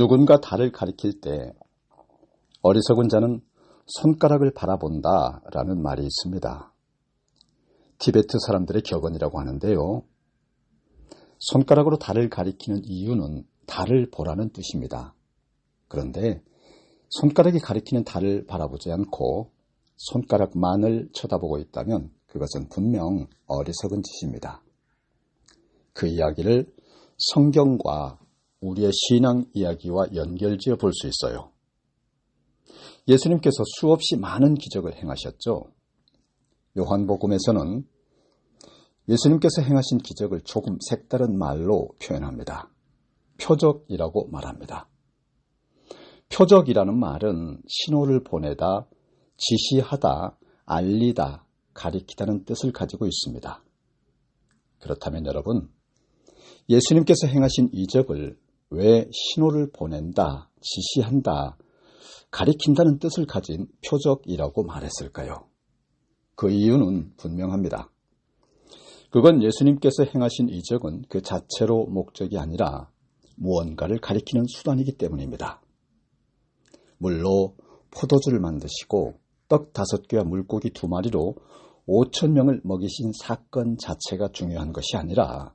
누군가 달을 가리킬 때 어리석은 자는 손가락을 바라본다 라는 말이 있습니다. 티베트 사람들의 격언이라고 하는데요. 손가락으로 달을 가리키는 이유는 달을 보라는 뜻입니다. 그런데 손가락이 가리키는 달을 바라보지 않고 손가락만을 쳐다보고 있다면 그것은 분명 어리석은 짓입니다. 그 이야기를 성경과 우리의 신앙 이야기와 연결지어 볼 수 있어요. 예수님께서 수없이 많은 기적을 행하셨죠. 요한복음에서는 예수님께서 행하신 기적을 조금 색다른 말로 표현합니다. 표적이라고 말합니다. 표적이라는 말은 신호를 보내다, 지시하다, 알리다, 가리키다는 뜻을 가지고 있습니다. 그렇다면 여러분, 예수님께서 행하신 이적을 왜 신호를 보낸다, 지시한다, 가리킨다는 뜻을 가진 표적이라고 말했을까요? 그 이유는 분명합니다. 그건 예수님께서 행하신 이적은 그 자체로 목적이 아니라 무언가를 가리키는 수단이기 때문입니다. 물로 포도주를 만드시고 떡 5개와 물고기 2마리로 5,000명을 먹이신 사건 자체가 중요한 것이 아니라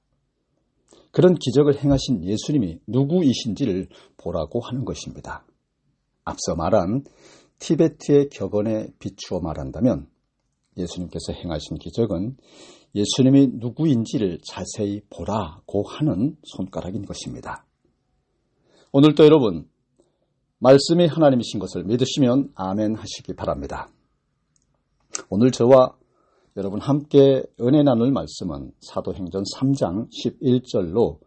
그런 기적을 행하신 예수님이 누구이신지를 보라고 하는 것입니다. 앞서 말한 티베트의 격언에 비추어 말한다면 예수님께서 행하신 기적은 예수님이 누구인지를 자세히 보라고 하는 손가락인 것입니다. 오늘도 여러분, 말씀이 하나님이신 것을 믿으시면 아멘 하시기 바랍니다. 오늘 저와 여러분 함께 은혜 나눌 말씀은 사도행전 3장 11절로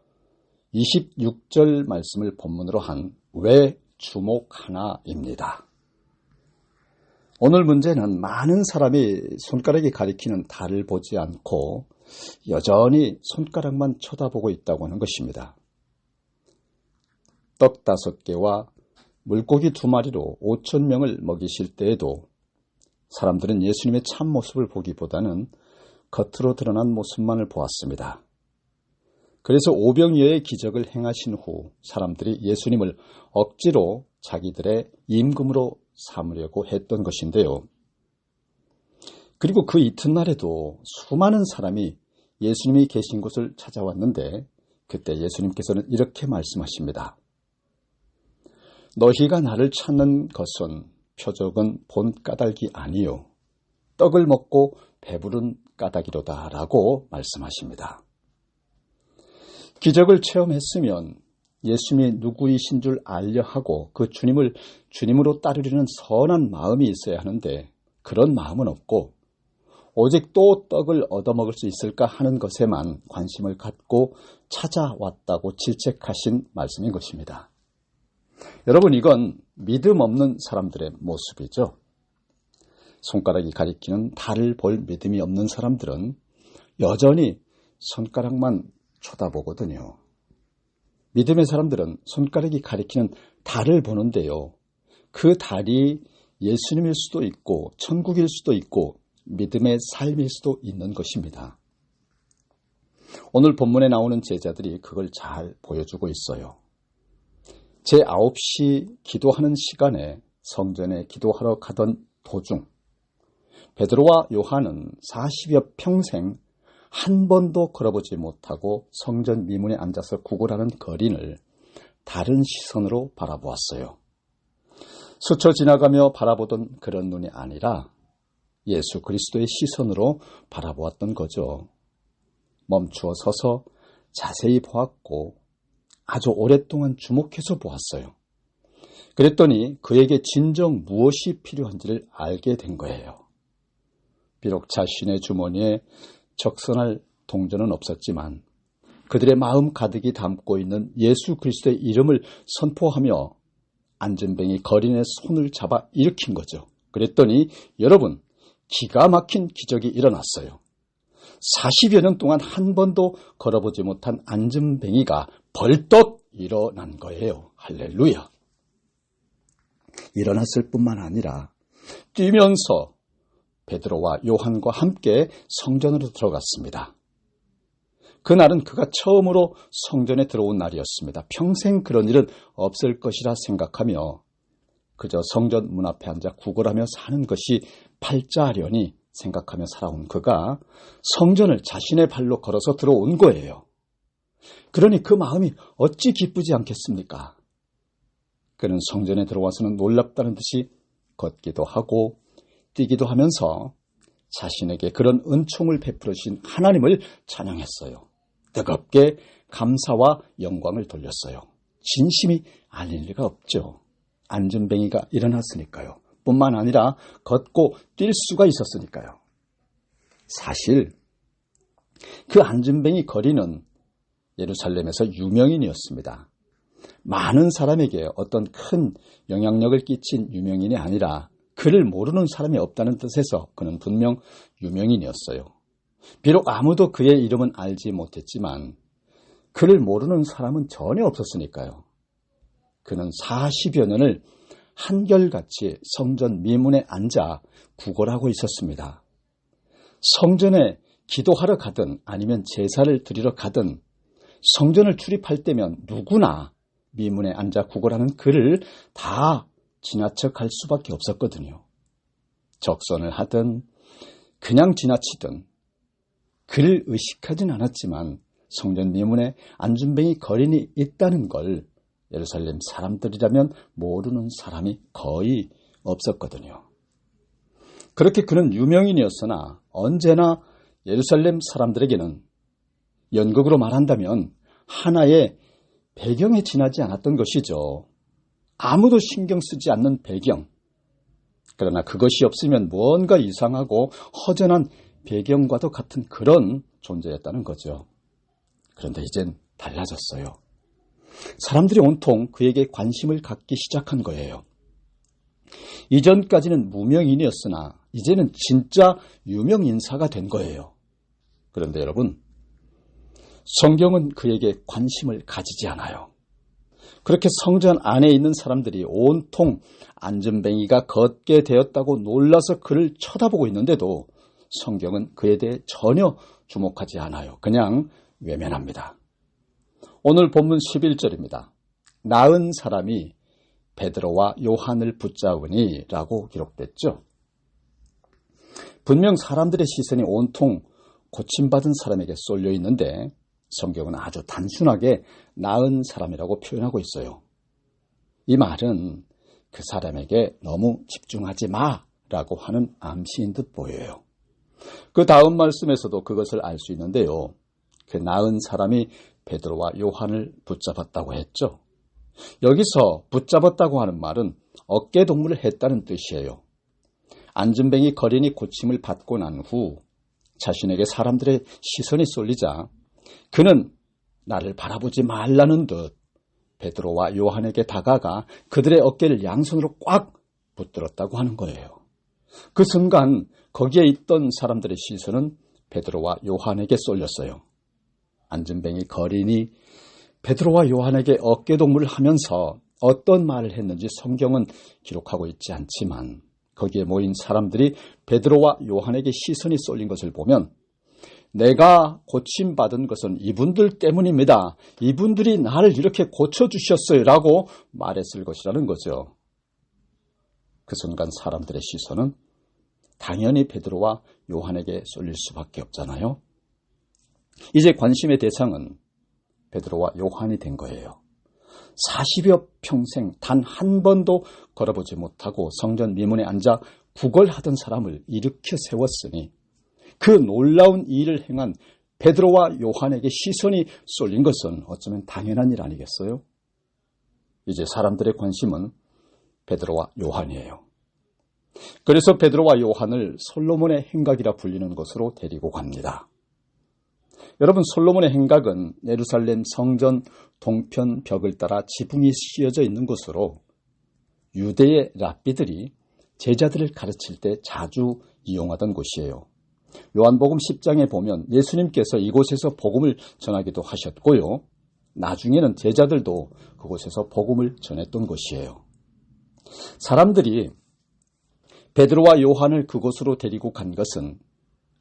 26절 말씀을 본문으로 한 왜 주목하나입니다. 오늘 문제는 많은 사람이 손가락이 가리키는 달을 보지 않고 여전히 손가락만 쳐다보고 있다고 하는 것입니다. 떡 5개와 물고기 2마리로 5,000명을 먹이실 때에도 사람들은 예수님의 참모습을 보기보다는 겉으로 드러난 모습만을 보았습니다. 그래서 오병이어의 기적을 행하신 후 사람들이 예수님을 억지로 자기들의 임금으로 삼으려고 했던 것인데요. 그리고 그 이튿날에도 수많은 사람이 예수님이 계신 곳을 찾아왔는데 그때 예수님께서는 이렇게 말씀하십니다. 너희가 나를 찾는 것은 표적은 본 까닭이 아니요 떡을 먹고 배부른 까닭이로다 라고 말씀하십니다. 기적을 체험했으면 예수님이 누구이신 줄 알려 하고 그 주님을 주님으로 따르려는 선한 마음이 있어야 하는데 그런 마음은 없고 오직 또 떡을 얻어먹을 수 있을까 하는 것에만 관심을 갖고 찾아왔다고 질책하신 말씀인 것입니다. 여러분, 이건 믿음 없는 사람들의 모습이죠. 손가락이 가리키는 달을 볼 믿음이 없는 사람들은 여전히 손가락만 쳐다보거든요. 믿음의 사람들은 손가락이 가리키는 달을 보는데요. 그 달이 예수님일 수도 있고 천국일 수도 있고 믿음의 삶일 수도 있는 것입니다. 오늘 본문에 나오는 제자들이 그걸 잘 보여주고 있어요. 제9시 기도하는 시간에 성전에 기도하러 가던 도중 베드로와 요한은 40여 평생 한 번도 걸어보지 못하고 성전 미문에 앉아서 구걸하는 거린을 다른 시선으로 바라보았어요. 스쳐 지나가며 바라보던 그런 눈이 아니라 예수 그리스도의 시선으로 바라보았던 거죠. 멈추어 서서 자세히 보았고 아주 오랫동안 주목해서 보았어요. 그랬더니 그에게 진정 무엇이 필요한지를 알게 된 거예요. 비록 자신의 주머니에 적선할 동전은 없었지만 그들의 마음 가득히 담고 있는 예수 그리스도의 이름을 선포하며 안전뱅이 거린의 손을 잡아 일으킨 거죠. 그랬더니 여러분, 기가 막힌 기적이 일어났어요. 40여 년 동안 한 번도 걸어보지 못한 안전뱅이가 벌떡 일어난 거예요. 할렐루야. 일어났을 뿐만 아니라 뛰면서 베드로와 요한과 함께 성전으로 들어갔습니다. 그날은 그가 처음으로 성전에 들어온 날이었습니다. 평생 그런 일은 없을 것이라 생각하며 그저 성전 문 앞에 앉아 구걸하며 사는 것이 팔자하려니 생각하며 살아온 그가 성전을 자신의 발로 걸어서 들어온 거예요. 그러니 그 마음이 어찌 기쁘지 않겠습니까? 그는 성전에 들어와서는 놀랍다는 듯이 걷기도 하고 뛰기도 하면서 자신에게 그런 은총을 베풀으신 하나님을 찬양했어요. 뜨겁게 감사와 영광을 돌렸어요. 진심이 아닐 리가 없죠. 안전뱅이가 일어났으니까요. 뿐만 아니라 걷고 뛸 수가 있었으니까요. 사실 그 안전뱅이 거리는 예루살렘에서 유명인이었습니다. 많은 사람에게 어떤 큰 영향력을 끼친 유명인이 아니라 그를 모르는 사람이 없다는 뜻에서 그는 분명 유명인이었어요. 비록 아무도 그의 이름은 알지 못했지만 그를 모르는 사람은 전혀 없었으니까요. 그는 40여 년을 한결같이 성전 미문에 앉아 구걸하고 있었습니다. 성전에 기도하러 가든 아니면 제사를 드리러 가든 성전을 출입할 때면 누구나 미문에 앉아 구걸하는 그를 다 지나쳐 갈 수밖에 없었거든요. 적선을 하든 그냥 지나치든 그를 의식하진 않았지만 성전 미문에 안전뱅이 거린이 있다는 걸 예루살렘 사람들이라면 모르는 사람이 거의 없었거든요. 그렇게 그는 유명인이었으나 언제나 예루살렘 사람들에게는 연극으로 말한다면 하나의 배경에 지나지 않았던 것이죠. 아무도 신경 쓰지 않는 배경. 그러나 그것이 없으면 무언가 이상하고 허전한 배경과도 같은 그런 존재였다는 거죠. 그런데 이젠 달라졌어요. 사람들이 온통 그에게 관심을 갖기 시작한 거예요. 이전까지는 무명인이었으나 이제는 진짜 유명인사가 된 거예요. 그런데 여러분, 성경은 그에게 관심을 가지지 않아요. 그렇게 성전 안에 있는 사람들이 온통 안전뱅이가 걷게 되었다고 놀라서 그를 쳐다보고 있는데도 성경은 그에 대해 전혀 주목하지 않아요. 그냥 외면합니다. 오늘 본문 11절입니다. 나은 사람이 베드로와 요한을 붙잡으니 라고 기록됐죠. 분명 사람들의 시선이 온통 고침받은 사람에게 쏠려 있는데 성경은 아주 단순하게 나은 사람이라고 표현하고 있어요. 이 말은 그 사람에게 너무 집중하지 마라고 하는 암시인 듯 보여요. 그 다음 말씀에서도 그것을 알 수 있는데요. 그 나은 사람이 베드로와 요한을 붙잡았다고 했죠. 여기서 붙잡았다고 하는 말은 어깨동무를 했다는 뜻이에요. 안전뱅이 거린이 고침을 받고 난 후 자신에게 사람들의 시선이 쏠리자 그는 나를 바라보지 말라는 듯 베드로와 요한에게 다가가 그들의 어깨를 양손으로 꽉 붙들었다고 하는 거예요. 그 순간 거기에 있던 사람들의 시선은 베드로와 요한에게 쏠렸어요. 안전뱅이 거린이 베드로와 요한에게 어깨동무를 하면서 어떤 말을 했는지 성경은 기록하고 있지 않지만 거기에 모인 사람들이 베드로와 요한에게 시선이 쏠린 것을 보면 내가 고침받은 것은 이분들 때문입니다. 이분들이 나를 이렇게 고쳐주셨어요 라고 말했을 것이라는 거죠. 그 순간 사람들의 시선은 당연히 베드로와 요한에게 쏠릴 수밖에 없잖아요. 이제 관심의 대상은 베드로와 요한이 된 거예요. 40여 평생 단 한 번도 걸어보지 못하고 성전 미문에 앉아 구걸하던 사람을 일으켜 세웠으니 그 놀라운 일을 행한 베드로와 요한에게 시선이 쏠린 것은 어쩌면 당연한 일 아니겠어요? 이제 사람들의 관심은 베드로와 요한이에요. 그래서 베드로와 요한을 솔로몬의 행각이라 불리는 곳으로 데리고 갑니다. 여러분, 솔로몬의 행각은 예루살렘 성전 동편 벽을 따라 지붕이 씌어져 있는 곳으로 유대의 랍비들이 제자들을 가르칠 때 자주 이용하던 곳이에요. 요한복음 10장에 보면 예수님께서 이곳에서 복음을 전하기도 하셨고요. 나중에는 제자들도 그곳에서 복음을 전했던 곳이에요. 사람들이 베드로와 요한을 그곳으로 데리고 간 것은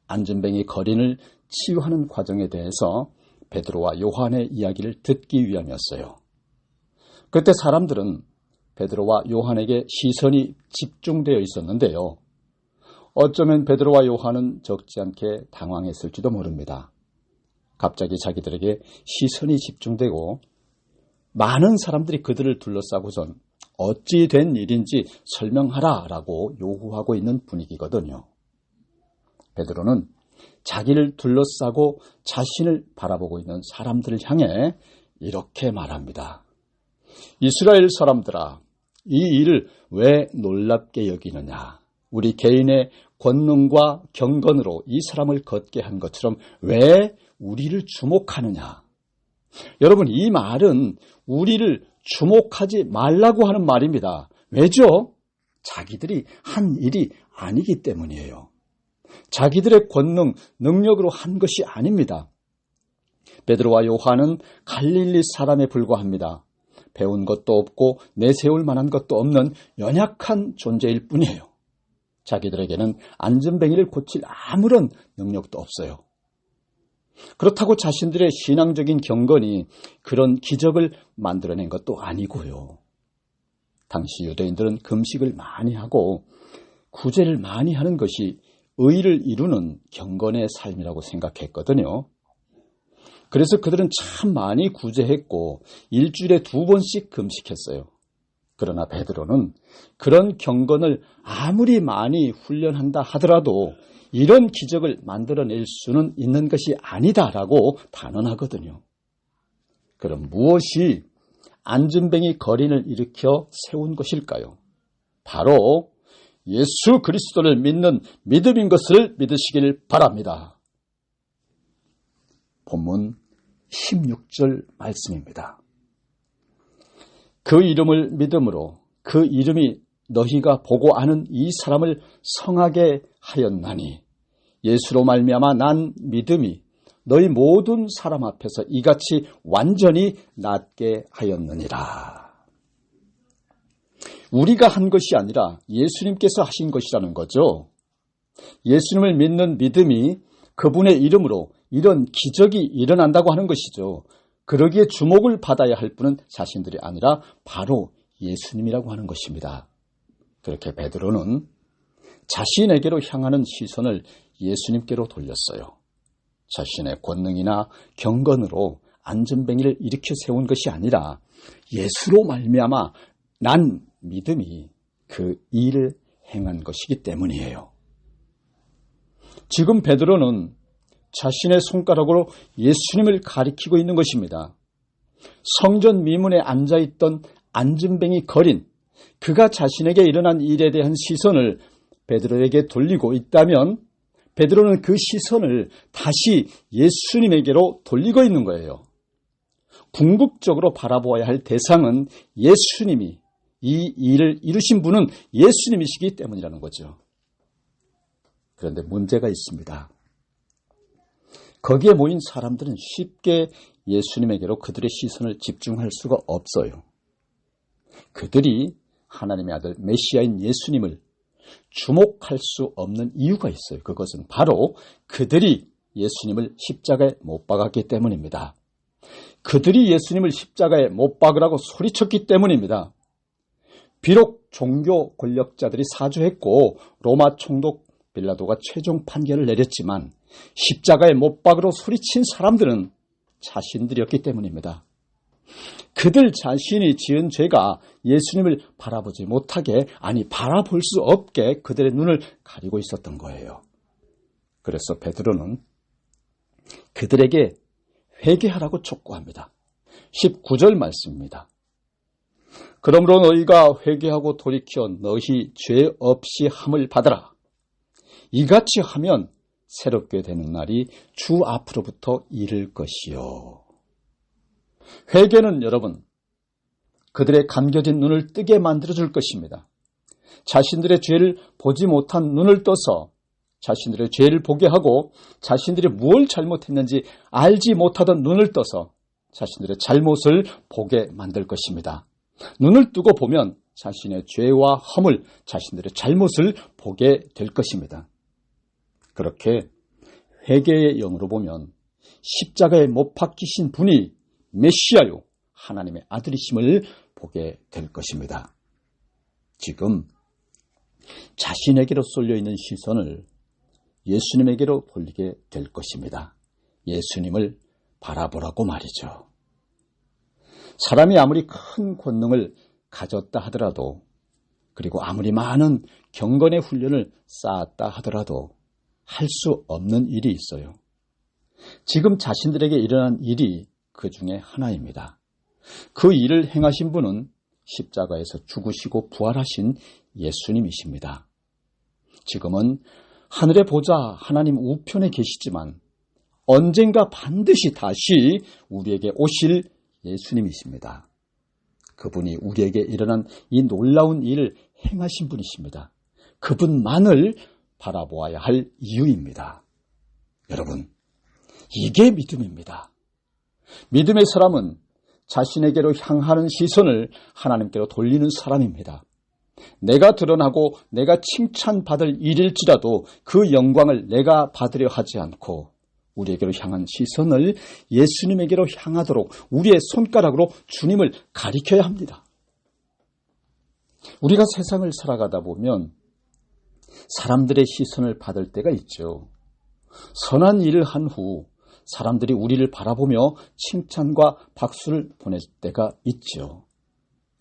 안전뱅이 거린을 치유하는 과정에 대해서 베드로와 요한의 이야기를 듣기 위함이었어요. 그때 사람들은 베드로와 요한에게 시선이 집중되어 있었는데요. 어쩌면 베드로와 요한은 적지 않게 당황했을지도 모릅니다. 갑자기 자기들에게 시선이 집중되고 많은 사람들이 그들을 둘러싸고선 어찌 된 일인지 설명하라 라고 요구하고 있는 분위기거든요. 베드로는 자기를 둘러싸고 자신을 바라보고 있는 사람들을 향해 이렇게 말합니다. 이스라엘 사람들아, 이 일을 왜 놀랍게 여기느냐? 우리 개인의 권능과 경건으로 이 사람을 걷게 한 것처럼 왜 우리를 주목하느냐? 여러분, 이 말은 우리를 주목하지 말라고 하는 말입니다. 왜죠? 자기들이 한 일이 아니기 때문이에요. 자기들의 권능, 능력으로 한 것이 아닙니다. 베드로와 요한은 갈릴리 사람에 불과합니다. 배운 것도 없고 내세울 만한 것도 없는 연약한 존재일 뿐이에요. 자기들에게는 안전뱅이를 고칠 아무런 능력도 없어요. 그렇다고 자신들의 신앙적인 경건이 그런 기적을 만들어낸 것도 아니고요. 당시 유대인들은 금식을 많이 하고 구제를 많이 하는 것이 의를 이루는 경건의 삶이라고 생각했거든요. 그래서 그들은 참 많이 구제했고 일주일에 2번씩 금식했어요. 그러나 베드로는 그런 경건을 아무리 많이 훈련한다 하더라도 이런 기적을 만들어낼 수는 있는 것이 아니다라고 단언하거든요. 그럼 무엇이 안전뱅이 거린을 일으켜 세운 것일까요? 바로 예수 그리스도를 믿는 믿음인 것을 믿으시길 바랍니다. 본문 16절 말씀입니다. 그 이름을 믿음으로 그 이름이 너희가 보고 아는 이 사람을 성하게 하였나니 예수로 말미암아 난 믿음이 너희 모든 사람 앞에서 이같이 완전히 낫게 하였느니라. 우리가 한 것이 아니라 예수님께서 하신 것이라는 거죠. 예수님을 믿는 믿음이 그분의 이름으로 이런 기적이 일어난다고 하는 것이죠. 그러기에 주목을 받아야 할 분은 자신들이 아니라 바로 예수님이라고 하는 것입니다. 그렇게 베드로는 자신에게로 향하는 시선을 예수님께로 돌렸어요. 자신의 권능이나 경건으로 안전뱅이를 일으켜 세운 것이 아니라 예수로 말미암아 난 믿음이 그 일을 행한 것이기 때문이에요. 지금 베드로는 자신의 손가락으로 예수님을 가리키고 있는 것입니다. 성전 미문에 앉아있던 안전뱅이 거린 그가 자신에게 일어난 일에 대한 시선을 베드로에게 돌리고 있다면 베드로는 그 시선을 다시 예수님에게로 돌리고 있는 거예요. 궁극적으로 바라보아야 할 대상은 예수님이 이 일을 이루신 분은 예수님이시기 때문이라는 거죠. 그런데 문제가 있습니다. 거기에 모인 사람들은 쉽게 예수님에게로 그들의 시선을 집중할 수가 없어요. 그들이 하나님의 아들 메시아인 예수님을 주목할 수 없는 이유가 있어요. 그것은 바로 그들이 예수님을 십자가에 못 박았기 때문입니다. 그들이 예수님을 십자가에 못 박으라고 소리쳤기 때문입니다. 비록 종교 권력자들이 사주했고 로마 총독 빌라도가 최종 판결을 내렸지만 십자가에 못 박으러 소리친 사람들은 자신들이었기 때문입니다. 그들 자신이 지은 죄가 예수님을 바라보지 못하게, 아니 바라볼 수 없게 그들의 눈을 가리고 있었던 거예요. 그래서 베드로는 그들에게 회개하라고 촉구합니다. 19절 말씀입니다. 그러므로 너희가 회개하고 돌이켜 너희 죄 없이 함을 받으라. 이같이 하면 새롭게 되는 날이 주 앞으로부터 이를 것이요. 회개는 여러분, 그들의 감겨진 눈을 뜨게 만들어줄 것입니다. 자신들의 죄를 보지 못한 눈을 떠서 자신들의 죄를 보게 하고 자신들이 무엇을 잘못했는지 알지 못하던 눈을 떠서 자신들의 잘못을 보게 만들 것입니다. 눈을 뜨고 보면 자신의 죄와 허물, 자신들의 잘못을 보게 될 것입니다. 그렇게 회개의 영으로 보면 십자가에 못 박히신 분이 메시아요, 하나님의 아들이심을 보게 될 것입니다. 지금 자신에게로 쏠려있는 시선을 예수님에게로 돌리게 될 것입니다. 예수님을 바라보라고 말이죠. 사람이 아무리 큰 권능을 가졌다 하더라도, 그리고 아무리 많은 경건의 훈련을 쌓았다 하더라도 할 수 없는 일이 있어요. 지금 자신들에게 일어난 일이 그 중에 하나입니다. 그 일을 행하신 분은 십자가에서 죽으시고 부활하신 예수님이십니다. 지금은 하늘의 보좌 하나님 우편에 계시지만 언젠가 반드시 다시 우리에게 오실 예수님이십니다. 그분이 우리에게 일어난 이 놀라운 일을 행하신 분이십니다. 그분만을 바라보아야 할 이유입니다. 여러분, 이게 믿음입니다. 믿음의 사람은 자신에게로 향하는 시선을 하나님께로 돌리는 사람입니다. 내가 드러나고 내가 칭찬받을 일일지라도 그 영광을 내가 받으려 하지 않고 우리에게로 향한 시선을 예수님에게로 향하도록 우리의 손가락으로 주님을 가리켜야 합니다. 우리가 세상을 살아가다 보면 사람들의 시선을 받을 때가 있죠. 선한 일을 한 후 사람들이 우리를 바라보며 칭찬과 박수를 보낼 때가 있죠.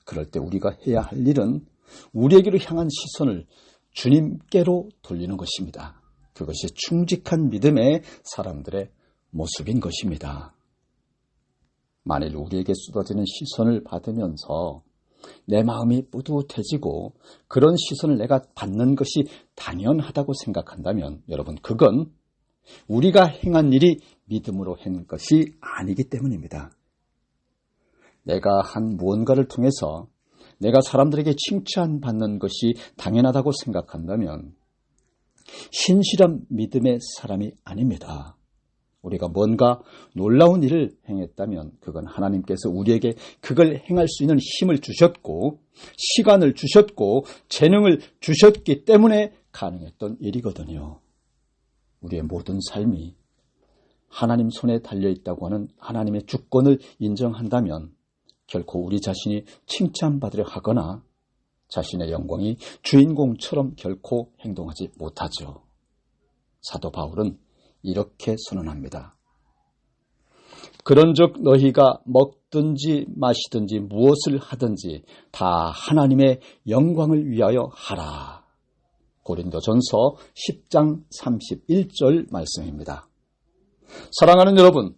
그럴 때 우리가 해야 할 일은 우리에게로 향한 시선을 주님께로 돌리는 것입니다. 그것이 충직한 믿음의 사람들의 모습인 것입니다. 만일 우리에게 쏟아지는 시선을 받으면서 내 마음이 뿌듯해지고 그런 시선을 내가 받는 것이 당연하다고 생각한다면 여러분, 그건 우리가 행한 일이 믿음으로 행한 것이 아니기 때문입니다. 내가 한 무언가를 통해서 내가 사람들에게 칭찬받는 것이 당연하다고 생각한다면 신실한 믿음의 사람이 아닙니다. 우리가 뭔가 놀라운 일을 행했다면 그건 하나님께서 우리에게 그걸 행할 수 있는 힘을 주셨고 시간을 주셨고 재능을 주셨기 때문에 가능했던 일이거든요. 우리의 모든 삶이 하나님 손에 달려있다고 하는 하나님의 주권을 인정한다면 결코 우리 자신이 칭찬받으려 하거나 자신의 영광이 주인공처럼 결코 행동하지 못하죠. 사도 바울은 이렇게 선언합니다. 그런즉 너희가 먹든지 마시든지 무엇을 하든지 다 하나님의 영광을 위하여 하라. 고린도전서 10장 31절 말씀입니다. 사랑하는 여러분,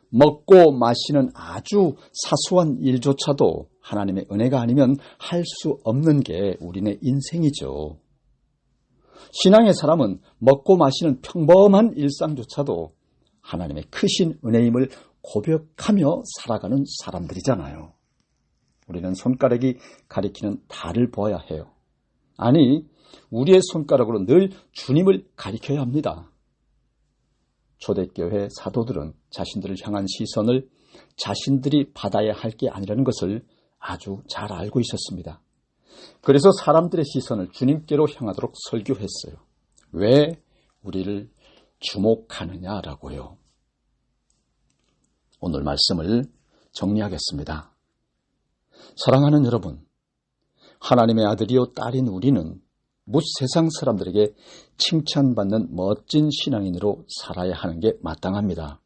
먹고 마시는 아주 사소한 일조차도 하나님의 은혜가 아니면 할 수 없는 게 우리네 인생이죠. 신앙의 사람은 먹고 마시는 평범한 일상조차도 하나님의 크신 은혜임을 고백하며 살아가는 사람들이잖아요. 우리는 손가락이 가리키는 달을 보아야 해요. 아니, 우리의 손가락으로 늘 주님을 가리켜야 합니다. 초대교회 사도들은 자신들을 향한 시선을 자신들이 받아야 할 게 아니라는 것을 아주 잘 알고 있었습니다. 그래서 사람들의 시선을 주님께로 향하도록 설교했어요. 왜 우리를 주목하느냐라고요. 오늘 말씀을 정리하겠습니다. 사랑하는 여러분, 하나님의 아들이요 딸인 우리는 세상 사람들에게 칭찬받는 멋진 신앙인으로 살아야 하는 게 마땅합니다.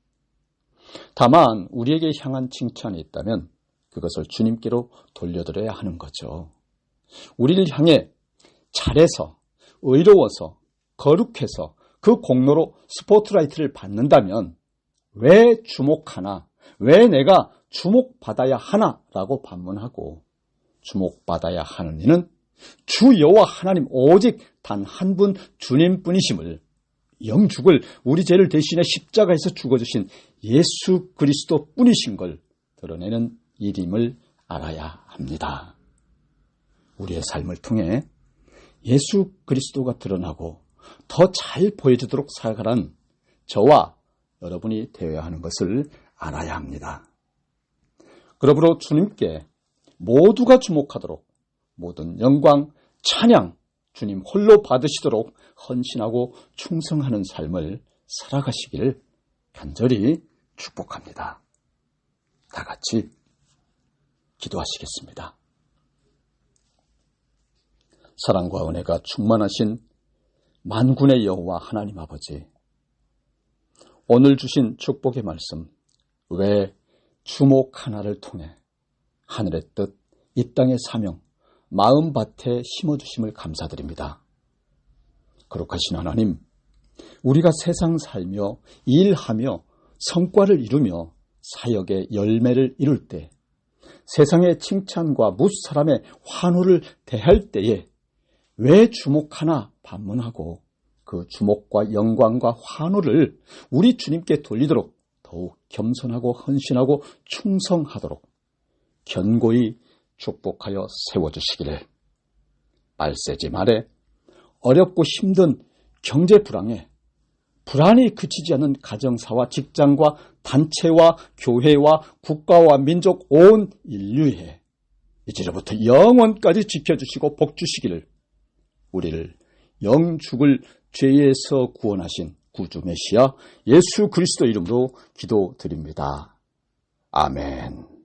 다만 우리에게 향한 칭찬이 있다면 그것을 주님께로 돌려드려야 하는 거죠. 우리를 향해 잘해서, 의로워서, 거룩해서 그 공로로 스포트라이트를 받는다면 왜 주목하나, 왜 내가 주목받아야 하나라고 반문하고, 주목받아야 하는 이는 주 여호와 하나님 오직 단 한 분 주님뿐이심을, 영죽을 우리 죄를 대신해 십자가에서 죽어주신 예수 그리스도 뿐이신 걸 드러내는 일임을 알아야 합니다. 우리의 삶을 통해 예수 그리스도가 드러나고 더 잘 보여지도록 살아가는 저와 여러분이 되어야 하는 것을 알아야 합니다. 그러므로 주님께 모두가 주목하도록 모든 영광, 찬양, 주님 홀로 받으시도록 헌신하고 충성하는 삶을 살아가시기를 간절히 축복합니다. 다 같이 기도하시겠습니다. 사랑과 은혜가 충만하신 만군의 여호와 하나님 아버지, 오늘 주신 축복의 말씀, 왜 주목 하나를 통해 하늘의 뜻, 이 땅의 사명, 마음밭에 심어주심을 감사드립니다. 거룩하신 하나님, 우리가 세상 살며 일하며 성과를 이루며 사역의 열매를 이룰 때, 세상의 칭찬과 무사람의 환호를 대할 때에 왜 주목 하나 반문하고 그 주목과 영광과 환호를 우리 주님께 돌리도록 더욱 겸손하고 헌신하고 충성하도록 견고히 축복하여 세워주시기를, 말세지 말에 어렵고 힘든 경제 불황에 불안이 그치지 않는 가정사와 직장과 단체와 교회와 국가와 민족 온 인류에 이제로부터 영원까지 지켜주시고 복주시기를, 우리를 영죽을 죄에서 구원하신 구주 메시아 예수 그리스도 이름으로 기도드립니다. 아멘.